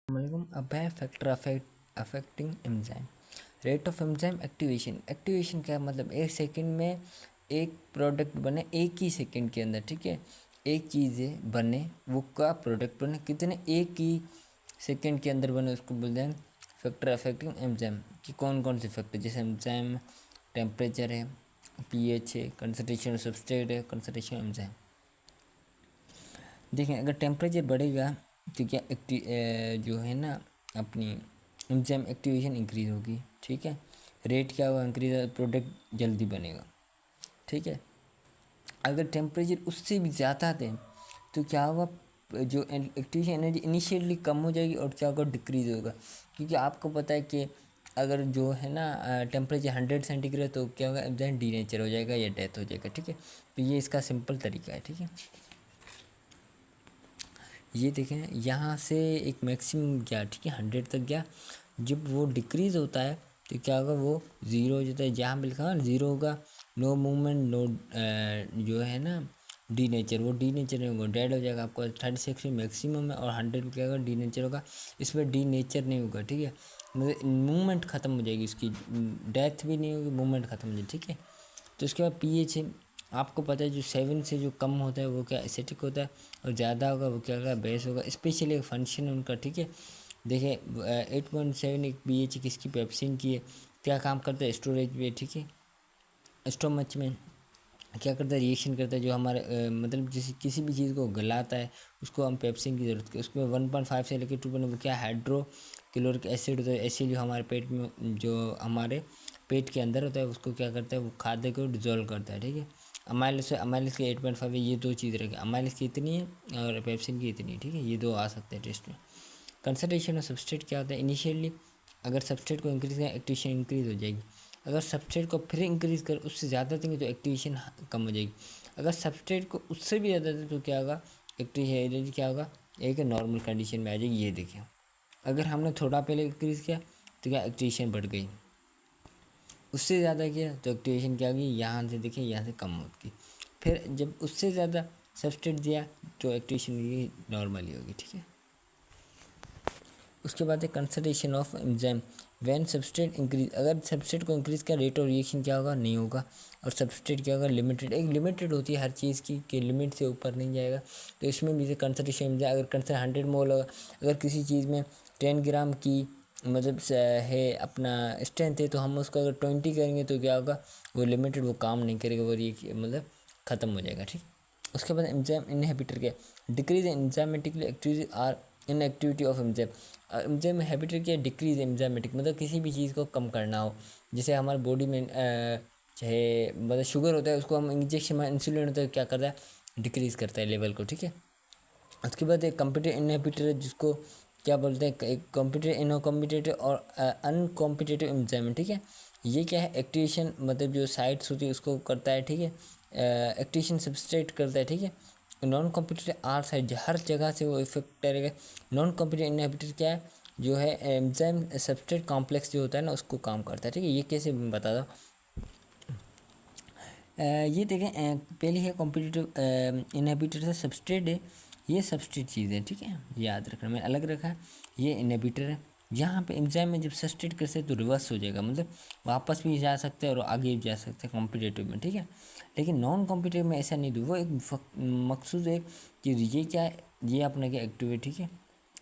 अब है factor affecting enzyme. Rate of enzyme activation क्या मतलब, एक सेकंड में एक प्रोडक्ट बने, एक ही सेकंड के अंदर, ठीक है, एक चीज़ें बने, वो का प्रोडक्ट बने कितने, एक ही सेकंड के अंदर बने, उसको बोलते हैं फैक्टर अफेक्टिंग एंजाइम। कि कौन कौन से फैक्टर, जैसे एंजाइम टेम्परेचर है, पीएच है, कंसंट्रेशन सब्सट्रेट है, कंसंट्रेशन एंजाइम। देखें, अगर टेम्परेचर बढ़ेगा तो क्या जो है ना अपनी एंजाइम एक्टिवेशन इंक्रीज होगी, ठीक है। रेट क्या होगा, इंक्रीज, प्रोडक्ट जल्दी बनेगा, ठीक है। अगर टेम्परेचर उससे भी ज़्यादा दें तो क्या होगा, जो एक्टिवेशन एनर्जी इनिशियली कम हो जाएगी और क्या होगा, डिक्रीज होगा। क्योंकि आपको पता है कि अगर जो है ना टेम्परेचर 100 सेंटीग्रेड तो क्या होगा, एंजाइम डीनेचर हो जाएगा या डेथ हो जाएगा, ठीक है। तो ये इसका सिंपल तरीका है, ठीक है। ये देखें, यहाँ से एक मैक्सिमम गया, ठीक है, 100 तक गया। जब वो डिक्रीज़ होता है तो क्या होगा, वो ज़ीरो हो जाता है। जहाँ पे लिखा हुआ ज़ीरो होगा, नो मूवमेंट, नो जो है ना डी नेचर, वो डी नेचर नहीं होगा, डेड हो जाएगा। आपको 36 मैक्सिमम है और 100 पे क्या होगा, डी नेचर होगा। इसमें डी नेचर नहीं होगा, ठीक है, मतलब मूवमेंट ख़त्म हो जाएगी इसकी, डेथ भी नहीं होगी, मूवमेंट ख़त्म हो जाएगी, ठीक है। तो उसके बाद पीएच है, आपको पता है जो 7 से जो कम होता है वो क्या एसिटिक होता है, और ज़्यादा होगा वो क्या होगा, बेस होगा। स्पेशली एक फंक्शन है उनका, ठीक है। देखिए 8.7 एक पीएच किसकी, पेप्सिन की है। क्या काम करता है, स्टोरेज पे, ठीक है। स्टोमच में क्या करता है, रिएक्शन करता है, जो हमारे मतलब किसी भी चीज़ को गलाता है उसको हम पेप्सिन की ज़रूरत है। उसमें 1.5 से लेकर 2 वो क्या हाइड्रोक्लोरिक एसिड होता है। एसिड जो हमारे पेट में, जो हमारे पेट के अंदर होता है, उसको क्या करता है, वो खाद्य को डिजोल्व करता है, ठीक है। अमाइलिस की 8.5 है, ये दो चीज़ रखें, अमाइलिस की इतनी है और पेप्सिन की इतनी, ठीक है। ये दो आ सकते हैं टेस्ट में। कंसंट्रेशन ऑफ सबस्ट्रेट क्या होता है, इनिशियली अगर सबस्ट्रेट को इंक्रीज़ करें एक्टिवेशन इंक्रीज़ हो जाएगी। अगर सबस्ट्रेट को फिर इंक्रीज़ कर उससे ज़्यादा देंगे तो एक्टिवेशन कम हो जाएगी। अगर सबस्ट्रेट को उससे भी ज़्यादा दें तो क्या होगा, एक्टिवेशन एनर्जी क्या होगा, एक नॉर्मल कंडीशन में आ जाएगी। ये देखिए, अगर हमने थोड़ा पहले इंक्रीज़ किया तो क्या एक्टिवेशन बढ़ गई, उससे ज़्यादा किया तो एक्टिवेशन क्या होगी, यहाँ से देखिए यहाँ से कम होगी। फिर जब उससे ज़्यादा सबस्ट्रेट दिया तो एक्टिवेशन नॉर्मली होगी, ठीक है। उसके बाद है concentration of enzyme when substrate increase. अगर सबस्ट्रेट को इंक्रीज़ किया रेट ऑफ रिएक्शन क्या होगा, नहीं होगा। और सबस्ट्रेट क्या होगा, लिमिटेड, एक लिमिटेड होती है हर चीज़ की कि लिमिट से ऊपर नहीं जाएगा। तो इसमें भी कंसंट्रेशन एंजाइम, अगर कंसंट्रेशन 100 मोल होगा, अगर किसी चीज़ में 10 ग्राम की मतलब है अपना स्ट्रेंथ है, तो हम उसको अगर 20 करेंगे तो क्या होगा, वो लिमिटेड, वो काम नहीं करेगा, वो मतलब ख़त्म हो जाएगा, ठीक। उसके बाद एंजाइम इनहिबिटर के decrease enzymatic activity or inactivity of enzyme. Enzyme inhibitor क्या, डिक्रीज एंजाइमेटिक मतलब किसी भी चीज़ को कम करना हो। जैसे हमारे बॉडी में चाहे मतलब शुगर होता है, उसको हम इंजेक्शन में, इंसुलिन होता है, क्या करता है, डिक्रीज़ करता है लेवल को, ठीक है। उसके बाद एक कंप्यूटर इनहिबिटर है, जिसको क्या बोलते हैं, एक कंप्यूटर इनकॉम्पिटेटिव और अनकॉम्पिटेटिव एंजाइम, ठीक है। ये क्या है, एक्टिवेशन मतलब जो साइट्स होती है उसको करता है, ठीक है। एक्टिवेशन सबस्ट्रेट करता है, ठीक है। नॉन कॉम्पिटेटिव आर साइड, हर जगह से वो इफेक्ट करेगा। नॉन कॉम्पिटेटिव इनहिबिटर क्या है, जो है एंजाइम सबस्ट्रेट कॉम्प्लेक्स जो होता है ना, उसको काम करता है, ठीक है। ये कैसे बता दो, ये देखें, पहले है कॉम्पिटिटिव इनहिबिटर से सबस्ट्रेट है, ये सबस्ट्रेट चीज़ है, ठीक है, याद रखना, मैंने अलग रखा है। ये इनहिबिटर है, यहाँ पे एंजाइम में जब सबस्ट्रेट करते हैं तो रिवर्स हो जाएगा, मतलब वापस भी जा सकते हैं और आगे भी जा सकते हैं कॉम्पिटिटिव में, ठीक है। लेकिन नॉन कॉम्पिटिटिव में ऐसा नहीं दो, वो एक मकसूद है कि ये क्या है, ये अपना क्या एक्टिव है, ठीक है,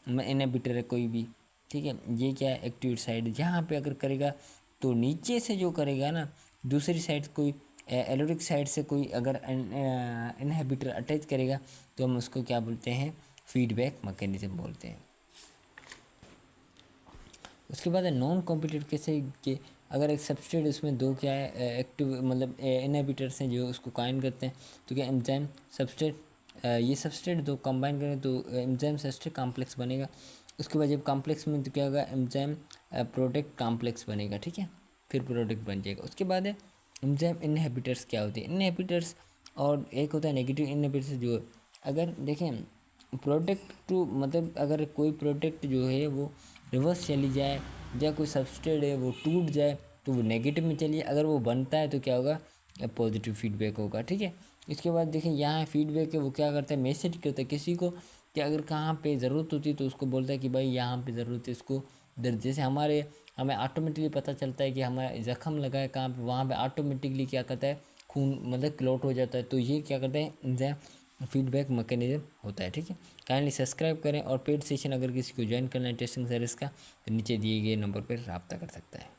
इनहिबिटर है कोई भी, ठीक है। ये क्या है, एक्टिव साइड, यहाँ पे अगर करेगा तो नीचे से जो करेगा ना, दूसरी साइड कोई एलोरिक साइड से कोई अगर इनहिबिटर अटैच करेगा तो हम उसको क्या बोलते हैं, फीडबैक मैकेनिज्म बोलते हैं। उसके बाद है नॉन कॉम्पिटिटिव, कैसे कि अगर एक सबस्ट्रेट उसमें दो क्या है एक्टिव मतलब इनहिबिटर्स हैं जो उसको काइन करते हैं, तो क्या एंजाइम सबस्ट्रेट ये सबस्ट्रेट दो कंबाइन करें तो एंजाइम सबस्ट्रेट कॉम्प्लेक्स बनेगा। उसके बाद जब कॉम्प्लेक्स में तो क्या होगा, एंजाइम प्रोडक्ट कॉम्प्लेक्स बनेगा, ठीक है, फिर प्रोडक्ट बन जाएगा। उसके बाद है एंजाइम इनहिबिटर्स क्या होते हैं, इनहिबिटर्स, और एक होता है नेगेटिव इनहिबिटर्स, जो अगर देखें प्रोडक्ट टू मतलब अगर कोई प्रोडक्ट जो है वो रिवर्स चली जाए या कोई सबस्ट्रेट है वो टूट जाए तो वो नेगेटिव में चलिए, अगर वो बनता है तो क्या होगा, पॉजिटिव फीडबैक होगा, ठीक है। इसके बाद देखिए यहाँ फीडबैक है, वो क्या करता है, मैसेज करता है किसी को कि अगर कहाँ पे ज़रूरत होती है तो उसको बोलता है कि भाई यहाँ पे ज़रूरत है इसको दर्द, जैसे हमें ऑटोमेटिकली पता चलता है कि हमारा ज़ख्म लगा है कहाँ पे, वहाँ पे ऑटोमेटिकली क्या करता है खून मतलब क्लॉट हो जाता है। तो ये क्या करते हैं फीडबैक मैकेनिज्म होता है। ठीक है, काइंडली सब्सक्राइब करें और पेड सेशन अगर किसी को ज्वाइन करना है टेस्टिंग सर्विस का तो नीचे दिए गए नंबर पर रब्ता कर सकता है।